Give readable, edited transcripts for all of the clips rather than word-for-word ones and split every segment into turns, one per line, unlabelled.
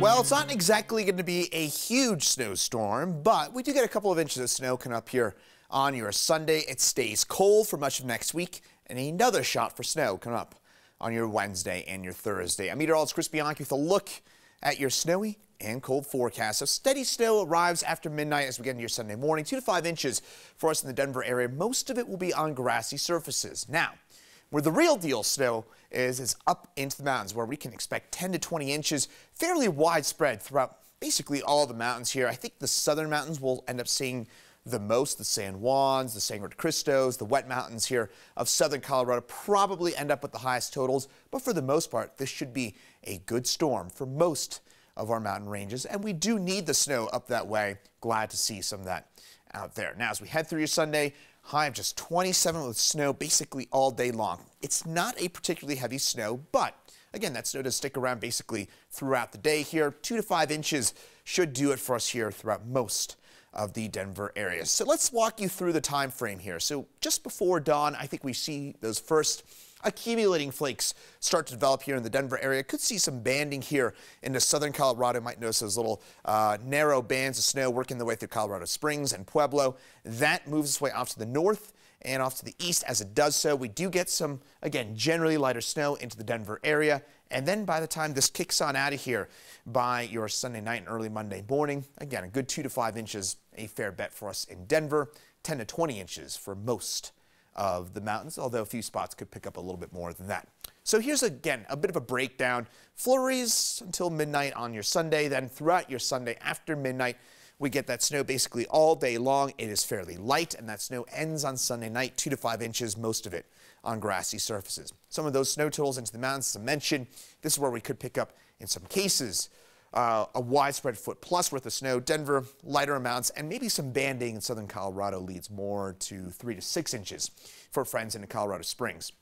Well, it's not exactly going to be a huge snowstorm, but we do get a couple of inches of snow coming up here on your Sunday. It stays cold for much of next week, and another shot for snow coming up on your Wednesday and your Thursday. I'm meteorologist Chris Bianchi with a look at your snowy and cold forecast. So steady snow arrives after midnight as we get into your Sunday morning, 2 to 5 inches for us in the Denver area. Most of it will be on grassy surfaces. Now, where the real deal snow is up into the mountains, where we can expect 10 to 20 inches, fairly widespread throughout basically all the mountains here. I think the southern mountains will end up seeing the most. The San Juans, the Sangre de Cristos, the wet mountains here of southern Colorado probably end up with the highest totals. But for the most part, this should be a good storm for most of our mountain ranges. And we do need the snow up that way. Glad to see some of that out there. Now, as we head through your Sunday, high of just 27 with snow basically all day long. It's not a particularly heavy snow, but again, that snow does stick around basically throughout the day here. 2 to 5 inches should do it for us here throughout most of the Denver area. So let's walk you through the time frame here. So just before dawn, I think we see those first accumulating flakes start to develop here in the Denver area. Could see some banding here into southern Colorado. Might notice those little narrow bands of snow working their way through Colorado Springs and Pueblo. That moves its way off to the north and off to the east. As it does so, we do get some, again, generally lighter snow into the Denver area. And then by the time this kicks on out of here by your Sunday night and early Monday morning, again, a good 2 to 5 inches, a fair bet for us in Denver, 10 to 20 inches for most of the mountains, although a few spots could pick up a little bit more than that. So here's, again, a bit of a breakdown. Flurries until midnight on your Sunday, then throughout your Sunday after midnight, we get that snow basically all day long. It is fairly light, and that snow ends on Sunday night, 2 to 5 inches, most of it on grassy surfaces. Some of those snow totals into the mountains, as I mentioned, this is where we could pick up, in some cases, a widespread foot plus worth of snow. Denver, lighter amounts, and maybe some banding in southern Colorado leads more to 3 to 6 inches for friends into Colorado Springs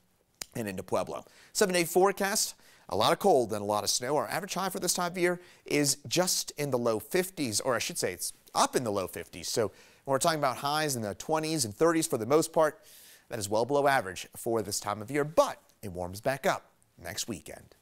and into Pueblo. 7-day forecast, a lot of cold and a lot of snow. Our average high for this time of year is just in the low 50s, or I should say it's up in the low 50s. So when we're talking about highs in the 20s and 30s for the most part, that is well below average for this time of year, but it warms back up next weekend.